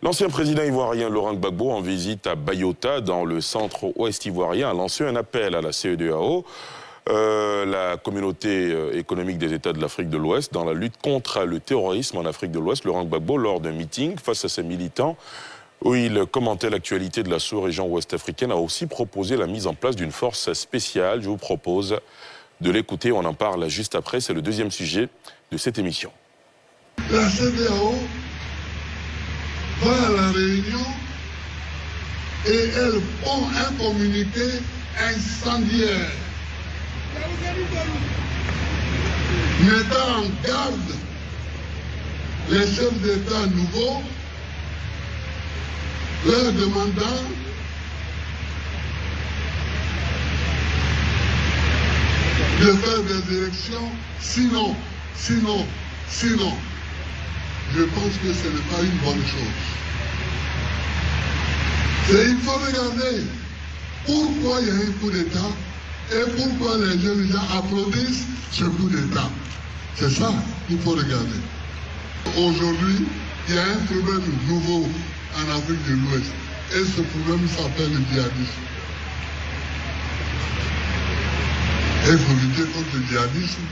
L'ancien président ivoirien Laurent Gbagbo, en visite à Bayota, dans le centre-ouest ivoirien, a lancé un appel à la CEDEAO, la communauté économique des États de l'Afrique de l'Ouest, dans la lutte contre le terrorisme en Afrique de l'Ouest. Laurent Gbagbo, lors d'un meeting face à ses militants, où il commentait l'actualité de la sous-région ouest-africaine, a aussi proposé la mise en place d'une force spéciale. Je vous propose de l'écouter, on en parle juste après. C'est le deuxième sujet de cette émission. La CEDEAO va à la réunion et elles font un communiqué incendiaire mettant en garde les chefs d'État nouveaux, leur demandant de faire des élections, sinon, je pense que ce n'est pas une bonne chose. Il faut regarder pourquoi il y a un coup d'État et pourquoi les jeunes gens applaudissent ce coup d'État. C'est ça qu'il faut regarder. Aujourd'hui, il y a un problème nouveau en Afrique de l'Ouest et ce problème s'appelle le djihadisme. Et pour lutter contre le djihadisme,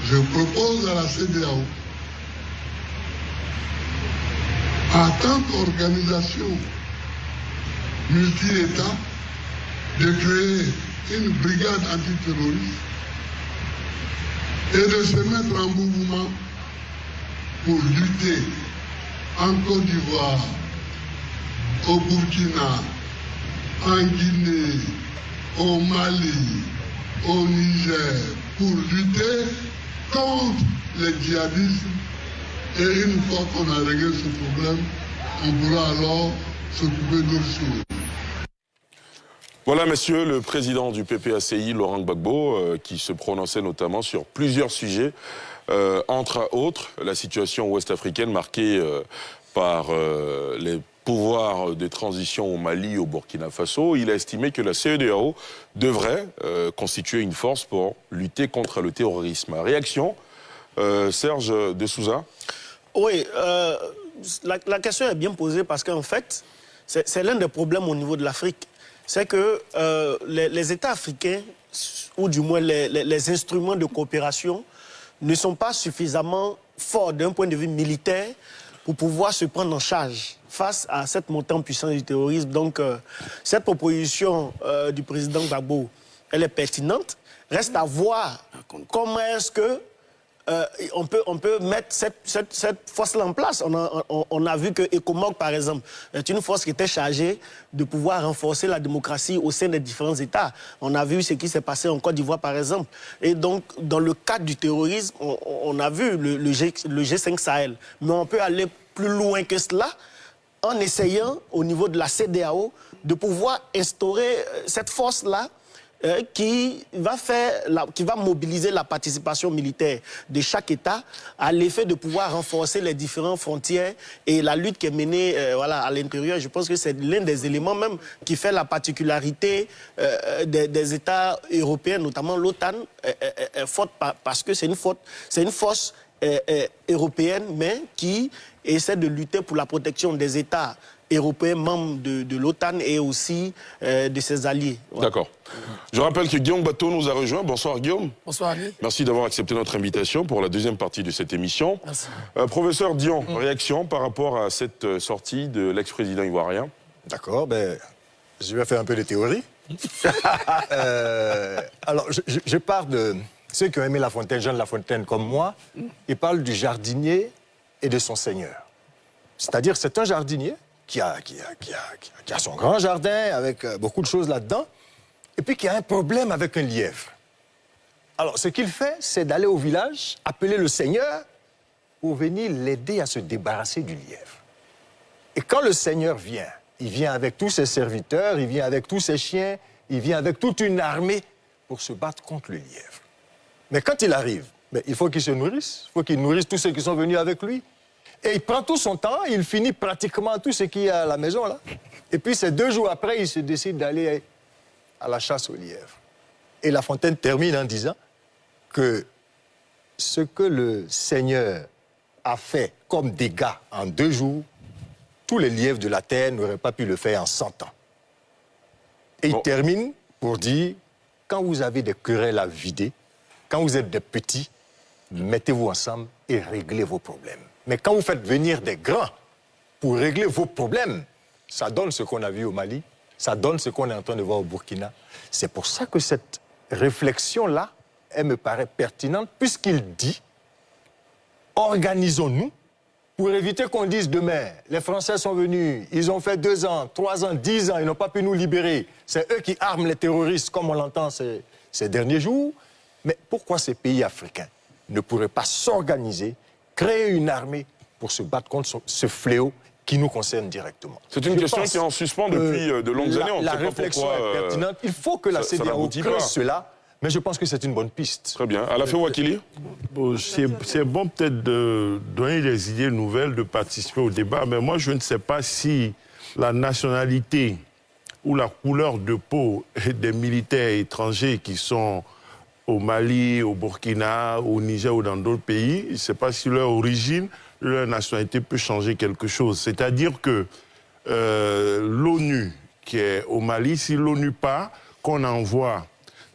je propose à la CEDEAO, en tant qu'organisation multi-État, de créer une brigade antiterroriste et de se mettre en mouvement pour lutter en Côte d'Ivoire, au Burkina, en Guinée, au Mali, au Niger, pour lutter contre le djihadisme. Et une fois qu'on a réglé ce problème, on pourra alors s'occuper d'autres choses. Voilà, messieurs, le président du PPACI, Laurent Gbagbo, qui se prononçait notamment sur plusieurs sujets, entre autres la situation ouest-africaine marquée par les pouvoirs de transition au Mali, au Burkina Faso. Il a estimé que la CEDEAO devrait constituer une force pour lutter contre le terrorisme. Réaction, Serge de Souza? Oui, la question est bien posée parce qu'en fait, c'est l'un des problèmes au niveau de l'Afrique. C'est que les États africains, ou du moins les instruments de coopération, ne sont pas suffisamment forts d'un point de vue militaire pour pouvoir se prendre en charge face à cette montée en puissance du terrorisme. Donc, cette proposition du président Gbagbo, elle est pertinente. Reste à voir comment est-ce que on peut mettre cette force-là en place. On a vu que ECOMOG, par exemple, est une force qui était chargée de pouvoir renforcer la démocratie au sein des différents États. On a vu ce qui s'est passé en Côte d'Ivoire, par exemple. Et donc, dans le cadre du terrorisme, on a vu le G5 Sahel. Mais on peut aller plus loin que cela en essayant, au niveau de la CEDEAO, de pouvoir instaurer cette force-là qui va mobiliser la participation militaire de chaque État à l'effet de pouvoir renforcer les différentes frontières et la lutte qui est menée à l'intérieur. Je pense que c'est l'un des éléments même qui fait la particularité des États européens, notamment l'OTAN, est forte parce que c'est une force européenne, mais qui essaie de lutter pour la protection des États européens membres de l'OTAN et aussi de ses alliés. Voilà. D'accord. Je rappelle que Guillaume Bateau nous a rejoint. Bonsoir Guillaume. Bonsoir Ali. Merci d'avoir accepté notre invitation pour la deuxième partie de cette émission. Merci. Professeur Dion, réaction par rapport à cette sortie de l'ex-président ivoirien? D'accord, je vais faire un peu de théorie. Alors, je pars de ceux qui ont aimé La Fontaine, Jean de La Fontaine comme moi. Ils parlent du jardinier et de son seigneur. C'est-à-dire, c'est un jardinier qui a son grand jardin avec beaucoup de choses là-dedans, et puis qui a un problème avec un lièvre. Alors, ce qu'il fait, c'est d'aller au village, appeler le seigneur pour venir l'aider à se débarrasser du lièvre. Et quand le seigneur vient, il vient avec tous ses serviteurs, il vient avec tous ses chiens, il vient avec toute une armée pour se battre contre le lièvre. Mais quand il arrive, il faut qu'il se nourrisse, il faut qu'il nourrisse tous ceux qui sont venus avec lui. Et il prend tout son temps, il finit pratiquement tout ce qu'il y a à la maison, là. Et puis, c'est 2 jours après, il se décide d'aller à la chasse au lièvre. Et La Fontaine termine en disant que ce que le Seigneur a fait comme dégâts en 2 jours, tous les lièvres de la terre n'auraient pas pu le faire en 100 ans. Et il termine pour dire, quand vous avez des querelles à vider, quand vous êtes des petits, mettez-vous ensemble et réglez vos problèmes. Mais quand vous faites venir des grands pour régler vos problèmes, ça donne ce qu'on a vu au Mali, ça donne ce qu'on est en train de voir au Burkina. C'est pour ça que cette réflexion-là, elle me paraît pertinente, puisqu'il dit, organisons-nous pour éviter qu'on dise demain, les Français sont venus, ils ont fait 2 ans, 3 ans, 10 ans, ils n'ont pas pu nous libérer. C'est eux qui arment les terroristes, comme on l'entend ces derniers jours. Mais pourquoi ces pays africains ne pourraient pas s'organiser, créer une armée pour se battre contre ce fléau qui nous concerne directement? C'est une question qui est en suspens depuis de longues années. On la ne sait pas réflexion pourquoi, est pertinente. Il faut que la CEDEAO creuse cela, mais je pense que c'est une bonne piste. Très bien. Alafé Ouakili. Bon, c'est bon peut-être de donner des idées nouvelles, de participer au débat, mais moi je ne sais pas si la nationalité ou la couleur de peau des militaires étrangers qui sont au Mali, au Burkina, au Niger ou dans d'autres pays, je ne sais pas si leur origine, leur nationalité peut changer quelque chose. C'est-à-dire que l'ONU qui est au Mali, si l'ONU part, qu'on envoie,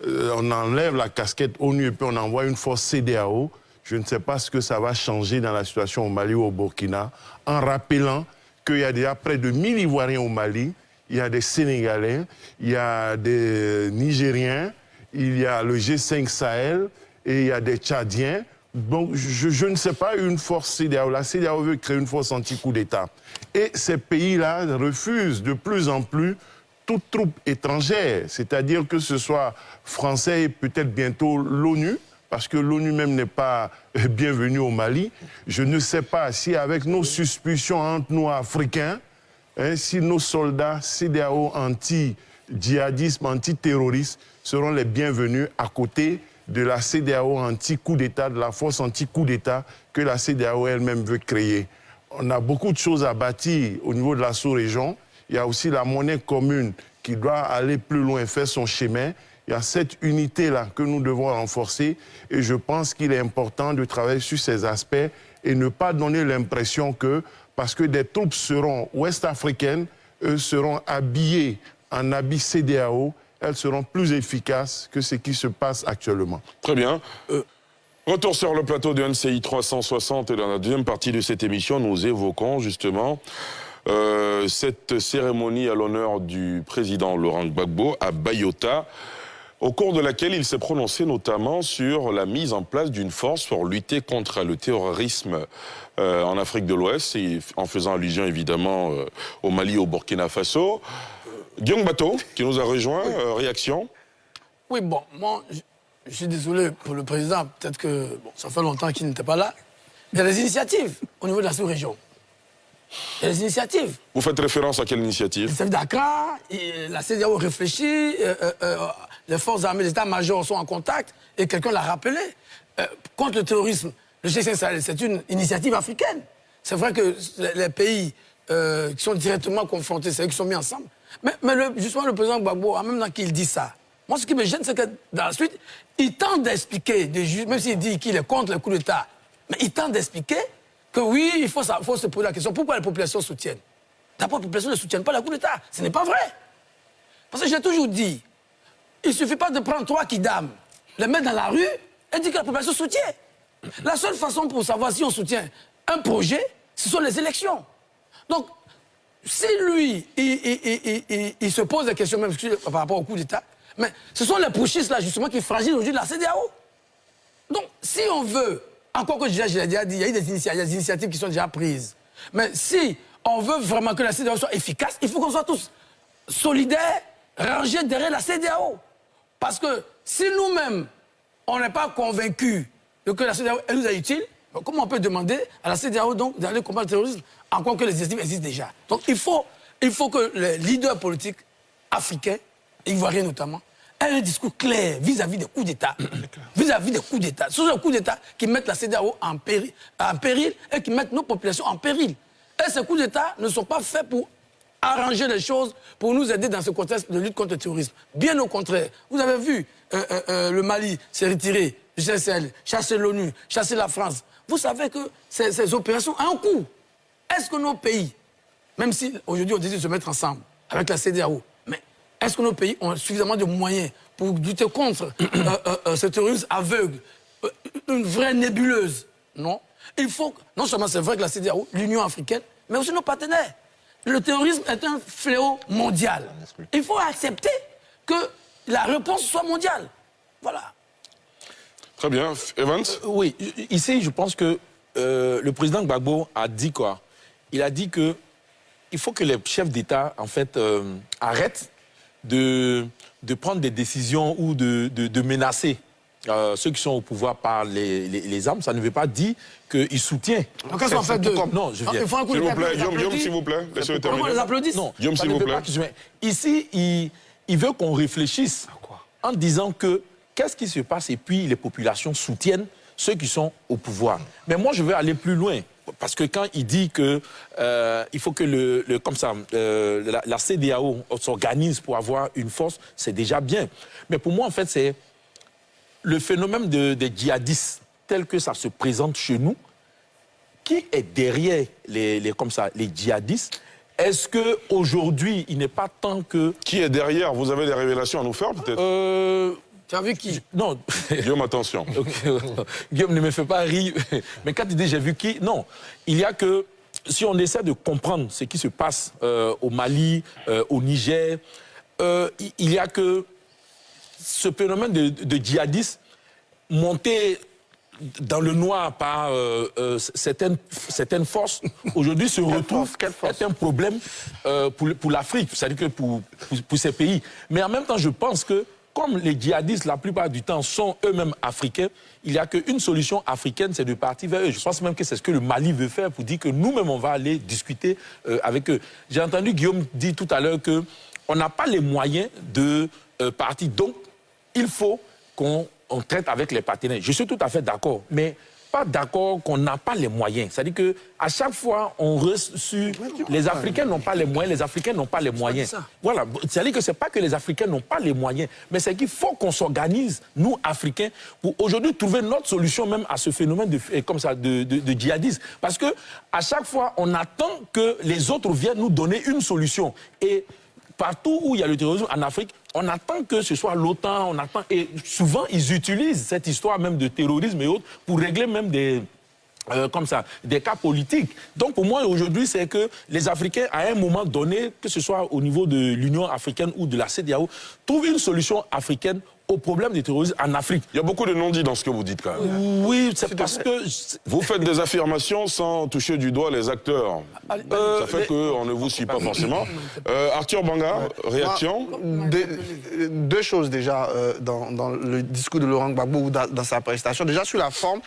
on enlève la casquette ONU et puis on envoie une force CEDEAO, je ne sais pas ce que ça va changer dans la situation au Mali ou au Burkina, en rappelant qu'il y a déjà près de 1000 Ivoiriens au Mali, il y a des Sénégalais, il y a des Nigériens, il y a le G5 Sahel et il y a des Tchadiens. Donc, je ne sais pas, une force CEDEAO. La CEDEAO veut créer une force anti-coup d'État. Et ces pays-là refusent de plus en plus toute troupe étrangère, c'est-à-dire que ce soit français et peut-être bientôt l'ONU, parce que l'ONU même n'est pas bienvenue au Mali. Je ne sais pas si avec nos suspicions entre nous Africains, si nos soldats CEDEAO anti-djihadisme, anti-terroristes seront les bienvenus à côté de la CEDEAO anti-coup d'État, de la force anti-coup d'État que la CEDEAO elle-même veut créer. On a beaucoup de choses à bâtir au niveau de la sous-région. Il y a aussi la monnaie commune qui doit aller plus loin et faire son chemin. Il y a cette unité-là que nous devons renforcer et je pense qu'il est important de travailler sur ces aspects et ne pas donner l'impression que, parce que des troupes seront ouest-africaines, eux seront habillés en habits CEDEAO, elles seront plus efficaces que ce qui se passe actuellement. Très bien. Retour sur le plateau de NCI 360 et dans la deuxième partie de cette émission, nous évoquons justement cette cérémonie à l'honneur du président Laurent Gbagbo à Bayota, au cours de laquelle il s'est prononcé notamment sur la mise en place d'une force pour lutter contre le terrorisme en Afrique de l'Ouest, en faisant allusion évidemment au Mali et au Burkina Faso. Guillaume Bateau, qui nous a rejoint, réaction? Oui, bon, moi, je suis désolé pour le président, peut-être que ça fait longtemps qu'il n'était pas là. Il y a des initiatives au niveau de la sous-région. Il y a des initiatives. Vous faites référence à quelle initiative? C'est Dakar, la CEDEAO réfléchit, les forces armées, les états-majors sont en contact, et quelqu'un l'a rappelé. Contre le terrorisme, le G5 Sahel, c'est une initiative africaine. C'est vrai que les pays qui sont directement confrontés, c'est eux qui sont mis ensemble. Mais justement, le président Gbagbo, en même temps qu'il dit ça, moi, ce qui me gêne, c'est que dans la suite, il tente d'expliquer, même s'il dit qu'il est contre le coup d'État, mais il tente d'expliquer que oui, il faut se poser la question, pourquoi les populations soutiennent? D'abord, les populations ne soutiennent pas le coup d'État. Ce n'est pas vrai. Parce que j'ai toujours dit, il ne suffit pas de prendre 3 kidam, les mettre dans la rue et dire que la population soutient. La seule façon pour savoir si on soutient un projet, ce sont les élections. Donc, si lui, il se pose des questions même par rapport au coup d'État, mais ce sont les putschistes là justement qui fragilisent aujourd'hui la CEDEAO. Donc, si on veut, encore que je l'ai déjà dit, il y a des initiatives qui sont déjà prises. Mais si on veut vraiment que la CEDEAO soit efficace, il faut qu'on soit tous solidaires, rangés derrière la CEDEAO. Parce que si nous-mêmes, on n'est pas convaincus que la CEDEAO nous est utile, comment on peut demander à la CEDEAO donc d'aller combattre le terrorisme, encore que les initiatives existent déjà? Donc il faut que les leaders politiques africains, ivoiriens notamment, aient un discours clair vis-à-vis des coups d'État. Vis-à-vis des coups d'État. Ce sont les coups d'État qui mettent la CEDEAO en péril et qui mettent nos populations en péril. Et ces coups d'État ne sont pas faits pour arranger les choses, pour nous aider dans ce contexte de lutte contre le terrorisme. Bien au contraire. Vous avez vu, le Mali s'est retiré du CSL, chasser l'ONU, chasser la France. Vous savez que ces opérations ont un coût. Est-ce que nos pays même si aujourd'hui on décide de se mettre ensemble avec la CEDEAO, mais est-ce que nos pays ont suffisamment de moyens pour lutter contre ce terrorisme aveugle, une vraie nébuleuse? Non. Il faut, non seulement c'est vrai que la CEDEAO, l'Union africaine, mais aussi nos partenaires. Le terrorisme est un fléau mondial. Il faut accepter que la réponse soit mondiale. Voilà. Très bien. Evans? Oui, ici, je pense que le président Gbagbo a dit quoi? Il a dit que il faut que les chefs d'État, en fait, arrêtent de prendre des décisions ou de menacer ceux qui sont au pouvoir par les armes. Ça ne veut pas dire qu'il soutient. Donc, qu'est-ce qu'on fait de... Non, je viens. Il faut un coup S'il de vous plaît, Guillaume, s'il vous plaît. Laissez-le Comment on terminer. les applaudit? Non, Guillaume, ça s'il ne vous veut plaît. pas qu'il- Ici, il veut qu'on réfléchisse en disant que qu'est-ce qui se passe et puis les populations soutiennent ceux qui sont au pouvoir. Mais moi, je veux aller plus loin. Parce que quand il dit que il faut que la CEDEAO s'organise pour avoir une force, c'est déjà bien. Mais pour moi, en fait, c'est le phénomène des djihadistes tel que ça se présente chez nous. Qui est derrière les djihadistes? Est-ce qu'aujourd'hui, il n'est pas temps que... Qui est derrière? Vous avez des révélations à nous faire, peut-être? Tu as vu qui? Non. Guillaume, attention. Guillaume ne me fait pas rire. Mais quand il dit j'ai vu qui, non. Il y a que, si on essaie de comprendre ce qui se passe au Mali, au Niger, il y a que ce phénomène de djihadistes monté dans le noir par certaines forces, aujourd'hui se retrouve être un problème pour l'Afrique, c'est-à-dire que pour ces pays. Mais en même temps, je pense que comme les djihadistes, la plupart du temps, sont eux-mêmes africains, il n'y a qu'une solution africaine, c'est de partir vers eux. Je pense même que c'est ce que le Mali veut faire pour dire que nous-mêmes, on va aller discuter avec eux. J'ai entendu Guillaume dire tout à l'heure qu'on n'a pas les moyens de partir. Donc, il faut qu'on traite avec les partenaires. Je suis tout à fait d'accord, mais pas d'accord qu'on n'a pas les moyens. C'est-à-dire qu'à chaque fois, on reçu les Africains n'ont pas les moyens, les Africains n'ont pas les moyens. Voilà. C'est-à-dire que ce n'est pas que les Africains n'ont pas les moyens, mais c'est qu'il faut qu'on s'organise, nous, Africains, pour aujourd'hui trouver notre solution même à ce phénomène de djihadisme. Parce que à chaque fois, on attend que les autres viennent nous donner une solution. Et partout où il y a le terrorisme en Afrique, on attend que ce soit l'OTAN, on attend... Et souvent, ils utilisent cette histoire même de terrorisme et autres pour régler même des cas politiques. Donc pour moi, aujourd'hui, c'est que les Africains, à un moment donné, que ce soit au niveau de l'Union africaine ou de la CEDEAO, trouvent une solution africaine au problème du terrorisme en Afrique. Il y a beaucoup de non-dits dans ce que vous dites, quand même. Oui, c'est parce que... Vous faites des affirmations sans toucher du doigt les acteurs. Ça fait qu'on ne vous suit pas forcément. Arthur Banga, réaction? Deux choses déjà dans le discours de Laurent Gbagbo ou dans sa prestation. Déjà sur la forme,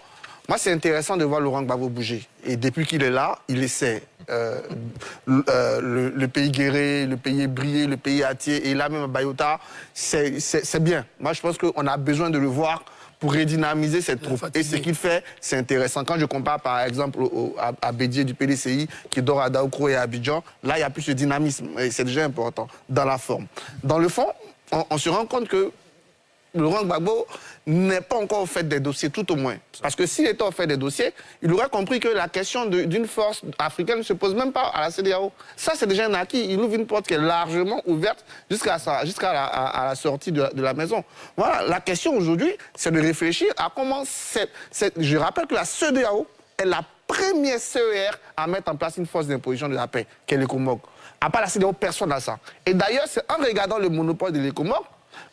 moi c'est intéressant de voir Laurent Gbagbo bouger. Et depuis qu'il est là, il essaie. Le pays guéri, le pays brillé, le pays attié, et là même à Bayota, c'est bien. Moi je pense qu'on a besoin de le voir pour redynamiser cette troupe. Et ce qu'il fait, c'est intéressant. Quand je compare par exemple à Bédier du PDCI, qui dort à Daoukro et à Abidjan, là il y a plus de dynamisme, et c'est déjà important, dans la forme. Dans le fond, on se rend compte que Laurent Gbagbo n'est pas encore au fait des dossiers, tout au moins. Parce que s'il était au fait des dossiers, il aurait compris que la question d'une force africaine ne se pose même pas à la CEDEAO. Ça, c'est déjà un acquis. Il ouvre une porte qui est largement ouverte jusqu'à la sortie de la maison. Voilà, la question aujourd'hui, c'est de réfléchir à comment je rappelle que la CEDEAO est la première CER à mettre en place une force d'imposition de la paix, qui est l'ECOMOG. À part la CEDEAO, personne n'a ça. Et d'ailleurs, c'est en regardant le monopole de l'ECOMOG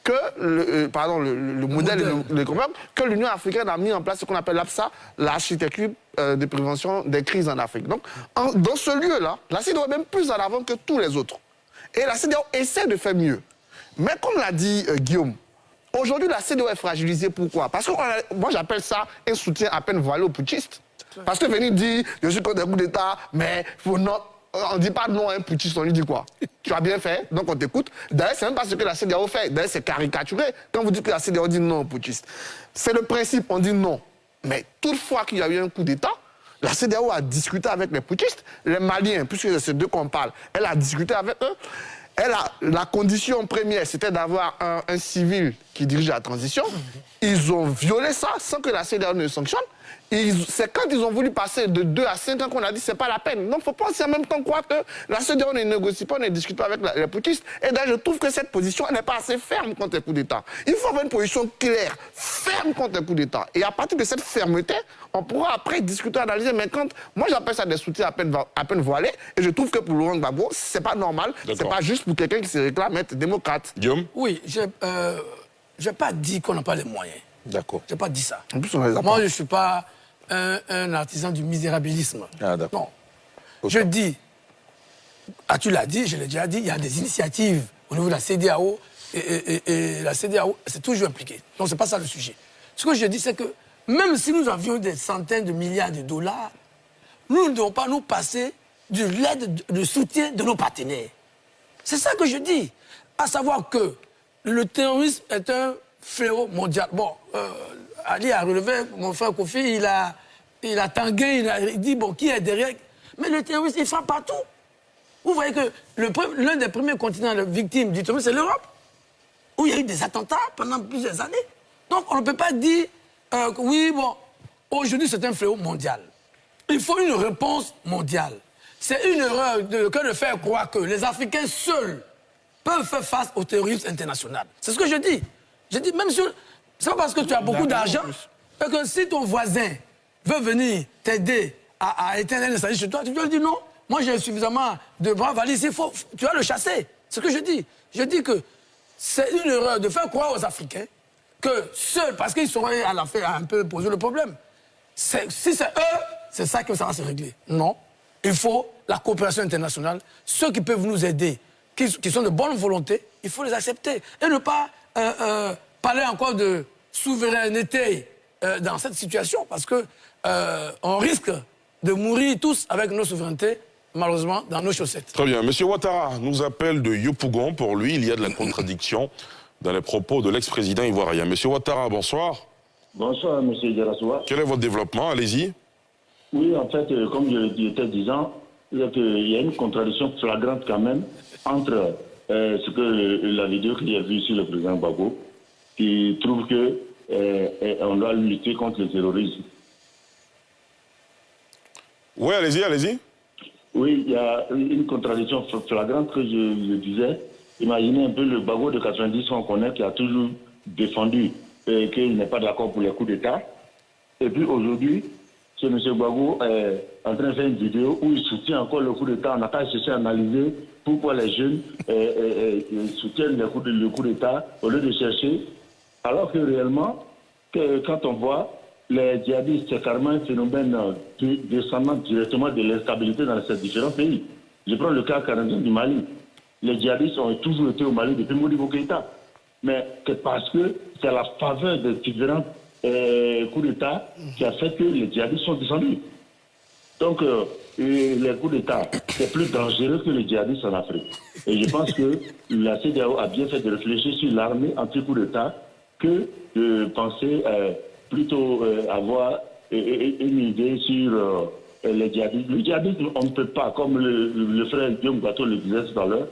que le modèle de l'ECOMOG, que l'Union africaine a mis en place ce qu'on appelle l'APSA, l'architecture de prévention des crises en Afrique. Donc, dans ce lieu-là, la CEDEAO est même plus en avant que tous les autres. Et la CEDEAO essaie de faire mieux. Mais comme l'a dit Guillaume, aujourd'hui, la CEDEAO est fragilisée. Pourquoi? Parce que moi, j'appelle ça un soutien à peine voilé aux putschistes. Parce que venir dire, je suis contre des coups d'État, mais faut non... On ne dit pas non à un putschiste, on lui dit quoi? Tu as bien fait, donc on t'écoute. D'ailleurs, c'est même pas ce que la CEDEAO fait. D'ailleurs, c'est caricaturé quand vous dites que la CEDEAO dit non aux putschistes. C'est le principe, on dit non. Mais toutefois qu'il y a eu un coup d'État, la CEDEAO a discuté avec les putschistes, les Maliens, puisque c'est ces deux qu'on parle, elle a discuté avec eux. La condition première, c'était d'avoir un civil qui dirige la transition. Ils ont violé ça sans que la CEDEAO ne sanctionne. C'est quand ils ont voulu passer de 2 à 5 ans qu'on a dit c'est pas la peine. Donc il ne faut pas aussi en même temps croire que la CEDEAO ne négocie pas, ne discute pas avec les putschistes. Et d'ailleurs, je trouve que cette position n'est pas assez ferme contre les coups d'État. Il faut avoir une position claire, ferme contre les coups d'État. Et à partir de cette fermeté, on pourra après discuter, analyser. Mais quand moi j'appelle ça des soutiens à peine voilés, et je trouve que pour Laurent Gbagbo, c'est pas normal. C'est pas juste pour quelqu'un qui se réclame être démocrate. Guillaume? Oui, je n'ai pas dit qu'on n'a pas les moyens. D'accord. Je n'ai pas dit ça. En plus, on les a Moi, pas. je ne suis pas un artisan du misérabilisme. Ah, d'accord. Non. Je dis, tu l'as dit, je l'ai déjà dit, il y a des initiatives au niveau de la CEDEAO et la CEDEAO, c'est toujours impliqué. Donc, ce n'est pas ça le sujet. Ce que je dis, c'est que même si nous avions des centaines de milliards de dollars, nous ne devons pas nous passer de l'aide, de soutien de nos partenaires. C'est ça que je dis. À savoir que le terrorisme est un fléau mondial. Bon, Ali a relevé, mon frère Kofi, il a tangué, il dit, bon, qui est derrière? Mais le terrorisme, il frappe partout. Vous voyez que l'un des premiers continents victimes du terrorisme, c'est l'Europe, où il y a eu des attentats pendant plusieurs années. Donc, on ne peut pas dire que oui, bon, aujourd'hui, c'est un fléau mondial. Il faut une réponse mondiale. C'est une erreur que de faire croire que les Africains seuls peuvent faire face au terrorisme international. C'est ce que je dis. Je dis, même si... C'est pas parce que tu as beaucoup d'argent que si ton voisin veut venir t'aider à éteindre un incendie chez toi, tu dois lui dire non. Moi, j'ai suffisamment de bras valises, tu vas le chasser. C'est ce que je dis. Je dis que c'est une erreur de faire croire aux Africains que seuls, parce qu'ils sauraient à la fin un peu poser le problème. Si c'est eux, c'est ça que ça va se régler. Non. Il faut la coopération internationale. Ceux qui peuvent nous aider, qui sont de bonne volonté, il faut les accepter. Et ne pas parler encore de souveraineté dans cette situation, parce que on risque de mourir tous avec nos souverainetés, malheureusement, dans nos chaussettes. Très bien. Monsieur Ouattara nous appelle de Yopougon. Pour lui, il y a de la contradiction dans les propos de l'ex-président ivoirien. Monsieur Ouattara, bonsoir. Bonsoir, monsieur Diarassoua. Quel est votre développement? Allez-y. Oui, en fait, comme je l'étais disant, il y a une contradiction flagrante quand même entre ce que la vidéo qu'il y a vue sur le président Gbagbo, qui trouve que on doit lutter contre le terrorisme. Oui, allez-y, allez-y. Oui, il y a une contradiction flagrante que je disais. Imaginez un peu le Gbagbo de 90 qu'on connaît, qui a toujours défendu qu'il n'est pas d'accord pour les coups d'État. Et puis aujourd'hui, ce M. Gbagbo est en train de faire une vidéo où il soutient encore le coup d'État. On n'a pas cherché à analyser pourquoi les jeunes soutiennent le coup d'État au lieu de chercher. Alors que réellement, quand on voit les djihadistes, c'est carrément un phénomène descendant directement de l'instabilité dans ces différents pays. Je prends le cas canadien du Mali. Les djihadistes ont toujours été au Mali depuis Modibo Keïta. Mais c'est parce que c'est la faveur des différents coups d'État qui a fait que les djihadistes sont descendus. Donc, les coups d'État, c'est plus dangereux que les djihadistes en Afrique. Et je pense que la CEDEAO a bien fait de réfléchir sur l'armée anti-coup d'État que de penser plutôt avoir une idée sur les djihadistes. Le djihadisme, on ne peut pas, comme le frère Guillaume Bateau le disait tout à l'heure,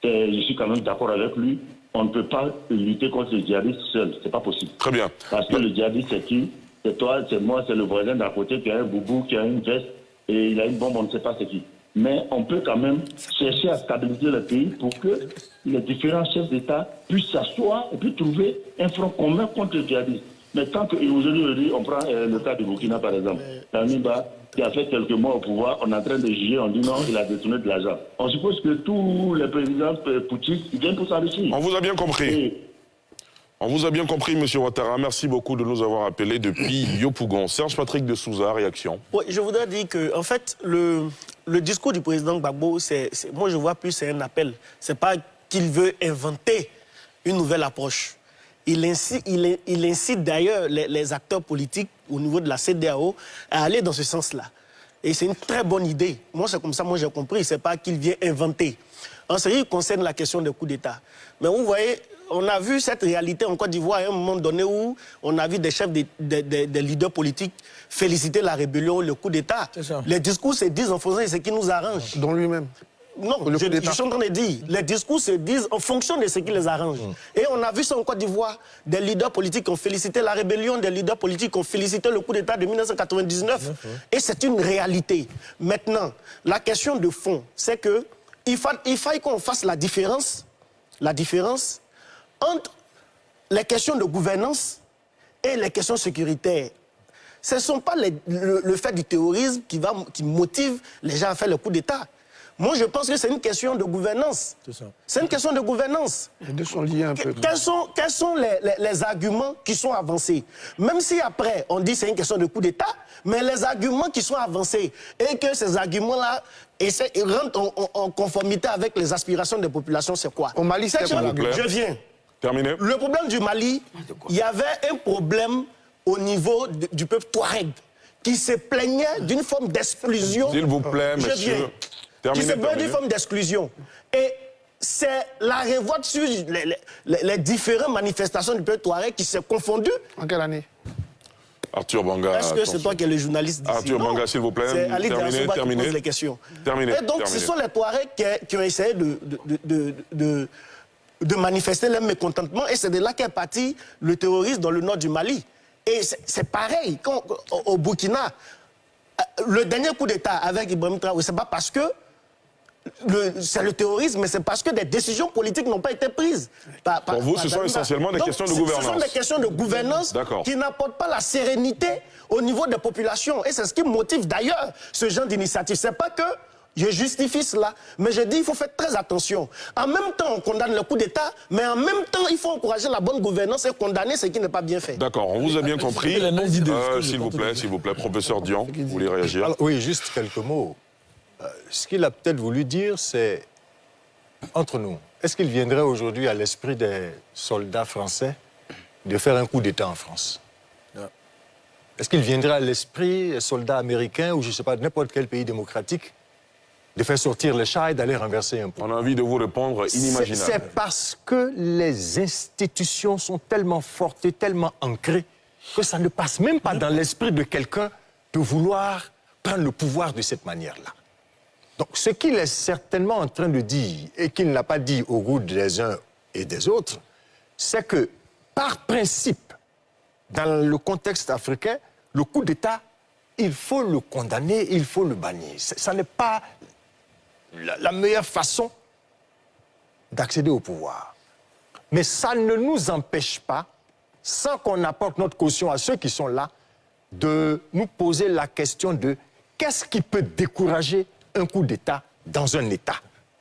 je suis quand même d'accord avec lui, on ne peut pas lutter contre les djihadistes seuls. C'est pas possible. Très bien. Parce que le djihadiste, c'est qui? C'est toi, c'est moi, c'est le voisin d'à côté qui a un boubou, qui a une veste et il a une bombe, on ne sait pas c'est qui. Mais on peut quand même chercher à stabiliser le pays pour que les différents chefs d'État puissent s'asseoir et puis trouver un front commun contre les djihadistes. Mais tant qu'aujourd'hui, on prend le cas du Burkina par exemple, Tamiba, qui a fait quelques mois au pouvoir, on est en train de juger, on dit non, il a détourné de l'argent. On suppose que tous les présidents putschistes, ils viennent pour s'enrichir. On vous a bien compris. On vous a bien compris, monsieur Ouattara. Merci beaucoup de nous avoir appelés depuis Yopougon. Serge Patrick de Souza, réaction. Oui, je voudrais dire que, en fait, le discours du président Gbagbo, moi je vois plus c'est un appel. C'est pas qu'il veut inventer une nouvelle approche. Il incite d'ailleurs les acteurs politiques au niveau de la CEDEAO à aller dans ce sens-là. Et c'est une très bonne idée. Moi, c'est comme ça, moi j'ai compris. C'est pas qu'il vient inventer. En ce qui concerne la question des coups d'État. Mais vous voyez, on a vu cette réalité en Côte d'Ivoire à un moment donné où on a vu des chefs, des leaders politiques féliciter la rébellion, le coup d'État. Les discours se disent en faisant ce qui nous arrange. Dans lui-même. Non, le coup d'État. je suis en train de dire, les discours se disent en fonction de ce qui les arrange. Et on a vu ça en Côte d'Ivoire, des leaders politiques qui ont félicité la rébellion, des leaders politiques qui ont félicité le coup d'État de 1999. Et c'est une réalité. Maintenant, la question de fond, c'est que il faille qu'on fasse la différence entre les questions de gouvernance et les questions sécuritaires. Ce ne sont pas le fait du terrorisme qui motive les gens à faire le coup d'État. Moi, je pense que c'est une question de gouvernance. C'est une question de gouvernance. Les deux sont liés un peu. Quels sont les arguments qui sont avancés? Même si après, on dit que c'est une question de coup d'État, mais les arguments qui sont avancés et que ces arguments-là rentrent en conformité avec les aspirations des populations, c'est quoi? Au Mali, c'est quoi? Je viens. Terminé. Le problème du Mali, il y avait un problème au niveau du peuple Touareg qui se plaignait d'une forme d'exclusion. S'il vous plaît, Je monsieur. viens. Terminé, Qui se plaignait d'une forme d'exclusion. Et c'est la révolte sur les différentes manifestations du peuple Touareg qui s'est confondue. En quelle année? Arthur Banga. Est-ce que c'est toi qui es le journaliste d'ici? Arthur Banga, s'il vous plaît. C'est Ali Diassouba qui pose les questions. Terminé. Et donc, ce sont les Touaregs qui ont essayé de manifester leur mécontentement. Et c'est de là qu'est parti le terrorisme dans le nord du Mali. Et c'est pareil, au Burkina, le dernier coup d'État avec Ibrahim Traoré, c'est pas parce que c'est le terrorisme, mais c'est parce que des décisions politiques n'ont pas été prises. Pour vous, ce sont essentiellement des questions de gouvernance. Ce sont des questions de gouvernance qui n'apportent pas la sérénité au niveau des populations. Et c'est ce qui motive d'ailleurs ce genre d'initiative. C'est pas que je justifie cela, mais je dis qu'il faut faire très attention. En même temps, on condamne le coup d'État, mais en même temps, il faut encourager la bonne gouvernance et condamner ce qui n'est pas bien fait. D'accord, on vous a bien compris. S'il vous plaît, professeur Dian, vous voulez réagir? Alors, oui, juste quelques mots. Ce qu'il a peut-être voulu dire, c'est, entre nous, est-ce qu'il viendrait aujourd'hui à l'esprit des soldats français de faire un coup d'État en France? Est-ce qu'il viendrait à l'esprit des soldats américains ou, je ne sais pas, de n'importe quel pays démocratique de faire sortir les chars et d'aller renverser un pont? On a envie de vous répondre inimaginable. C'est parce que les institutions sont tellement fortes et tellement ancrées que ça ne passe même pas dans l'esprit de quelqu'un de vouloir prendre le pouvoir de cette manière-là. Donc, ce qu'il est certainement en train de dire, et qu'il n'a pas dit au goût des uns et des autres, c'est que, par principe, dans le contexte africain, le coup d'État, il faut le condamner, il faut le bannir. Ça n'est pas la meilleure façon d'accéder au pouvoir. Mais ça ne nous empêche pas, sans qu'on apporte notre caution à ceux qui sont là, de nous poser la question de qu'est-ce qui peut décourager un coup d'État dans un État?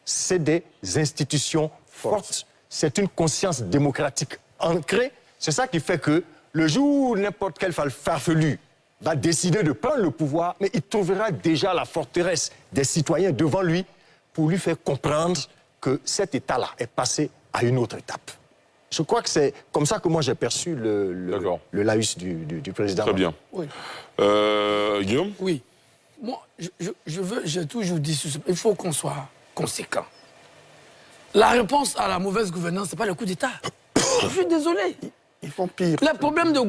C'est des institutions fortes, c'est une conscience démocratique ancrée. C'est ça qui fait que le jour où n'importe quel farfelu va décider de prendre le pouvoir, mais il trouvera déjà la forteresse des citoyens devant lui pour lui faire comprendre que cet État-là est passé à une autre étape. Je crois que c'est comme ça que moi j'ai perçu le laïus du président. Très bien. Oui. Guillaume? Oui. Moi, j'ai toujours dit, il faut qu'on soit conséquent. La réponse à la mauvaise gouvernance, ce n'est pas le coup d'État. Je suis désolé. Ils font pire. Les problèmes de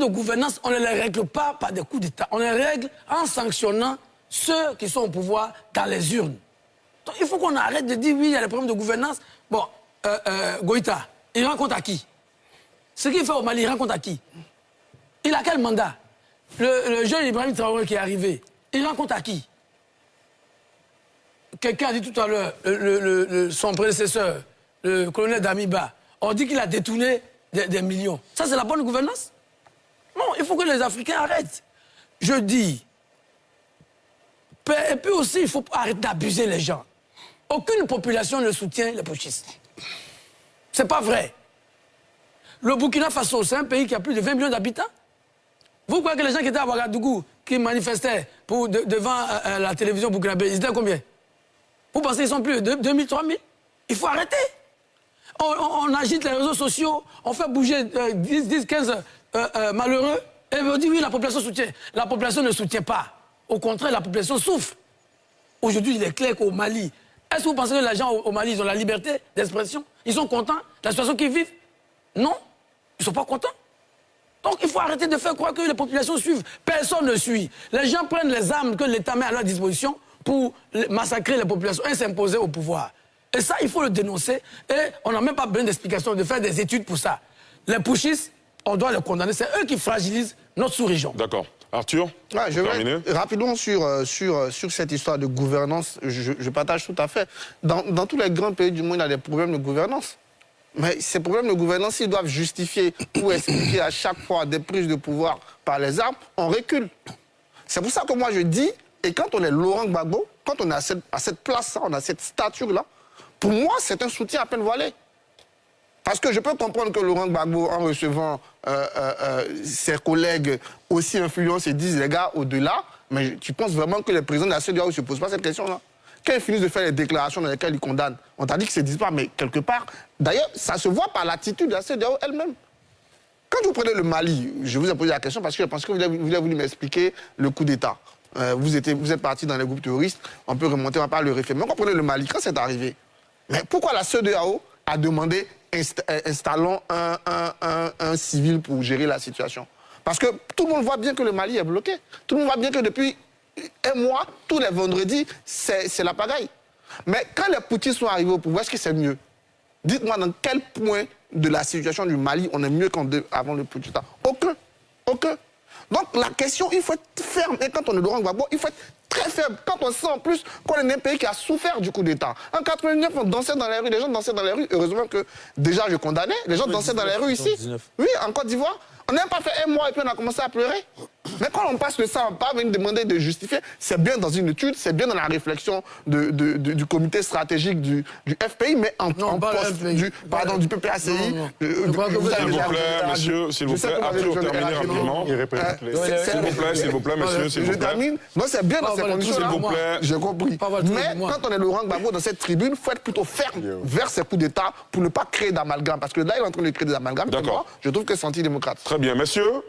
gouvernance, on ne les règle pas par des coups d'État. On les règle en sanctionnant ceux qui sont au pouvoir dans les urnes. Donc, il faut qu'on arrête de dire, oui, il y a des problèmes de gouvernance. Bon, Goïta, il rend compte à qui? Ce qu'il fait au Mali, il rend compte à qui? Il a quel mandat? Le jeune Ibrahim Traoré qui est arrivé, il rend compte à qui? Quelqu'un a dit tout à l'heure, son prédécesseur, le colonel Damiba, on dit qu'il a détourné des millions. Ça, c'est la bonne gouvernance? Non, il faut que les Africains arrêtent. Je dis. Et puis aussi, il faut arrêter d'abuser les gens. Aucune population ne soutient les putschistes. C'est pas vrai. Le Burkina Faso, c'est un pays qui a plus de 20 millions d'habitants. Vous croyez que les gens qui étaient à Ouagadougou, qui manifestaient devant la télévision burkinabé, ils étaient combien? Vous pensez qu'ils sont plus de 2000, 3000? Il faut arrêter. On agite les réseaux sociaux, on fait bouger 10, 15 malheureux, et on dit oui, la population soutient. La population ne soutient pas. Au contraire, la population souffre. Aujourd'hui, il est clair qu'au Mali, est-ce que vous pensez que les gens au Mali, ils ont la liberté d'expression? Ils sont contents de la situation qu'ils vivent? Non, ils ne sont pas contents. Donc il faut arrêter de faire croire que les populations suivent. Personne ne suit. Les gens prennent les armes que l'État met à leur disposition pour massacrer les populations et s'imposer au pouvoir. Et ça, il faut le dénoncer. Et on n'a même pas besoin d'explications, de faire des études pour ça. Les putschistes, on doit les condamner. C'est eux qui fragilisent notre sous-région. D'accord. Arthur, Ouais, je terminé. vais rapidement sur cette histoire de gouvernance. Je partage tout à fait. Dans tous les grands pays du monde, il y a des problèmes de gouvernance. Mais ces problèmes de gouvernance, ils doivent justifier ou expliquer à chaque fois des prises de pouvoir par les armes, on recule. C'est pour ça que moi je dis, et quand on est Laurent Gbagbo, quand on est à cette place-là, on a cette stature-là, pour moi, c'est un soutien à peine voilé. Parce que je peux comprendre que Laurent Gbagbo, en recevant ses collègues aussi influents, se disent, les gars, au-delà, mais tu penses vraiment que les présidents de la CEDEAO ne se posent pas cette question-là? Quand ils finissent de faire les déclarations dans lesquelles ils condamnent, on t'a dit qu'ils ne se disent pas, mais quelque part, d'ailleurs, ça se voit par l'attitude de la CEDEAO elle-même. Quand vous prenez le Mali, je vous ai posé la question parce que je pense que vous avez voulu m'expliquer le coup d'État. Vous êtes parti dans les groupes terroristes, on peut remonter, on va pas le refaire. Mais quand vous prenez le Mali, quand c'est arrivé, mais pourquoi la CEDEAO a demandé installons un civil pour gérer la situation? Parce que tout le monde voit bien que le Mali est bloqué. Tout le monde voit bien que depuis un mois, tous les vendredis, c'est la pagaille. Mais quand les putschistes sont arrivés au pouvoir, est-ce que c'est mieux? Dites-moi dans quel point de la situation du Mali on est mieux qu'avant le putsch. Aucun. Aucun. Donc la question, il faut être ferme. Et quand on est Laurent Gbagbo, il faut être très faible. Quand on sent en plus qu'on est un pays qui a souffert du coup d'État. En 89, on dansait dans les rues, les gens dansaient dans les rues. Heureusement que déjà je condamnais, les gens dansaient dans les rues ici. Oui, en Côte d'Ivoire. On n'a pas fait un mois et puis on a commencé à pleurer. Mais quand on passe de ça, on ne va pas venir demander de justifier. C'est bien dans une étude, c'est bien dans la réflexion du comité stratégique du FPI, mais en poste du PPACI. S'il vous plaît, monsieur, s'il vous plaît, Arthur, terminez rapidement. S'il vous plaît, monsieur, s'il vous plaît. Je termine. Non, c'est bien dans ces conditions-là. S'il vous plaît. J'ai compris. Mais quand on est Laurent Gbagbo dans cette tribune, il faut être plutôt ferme vers ces coups d'État pour ne pas créer d'amalgame. Parce que là, il est en train de créer des amalgames. D'accord. Je trouve que c'est antidémocrate. Très bien, messieurs.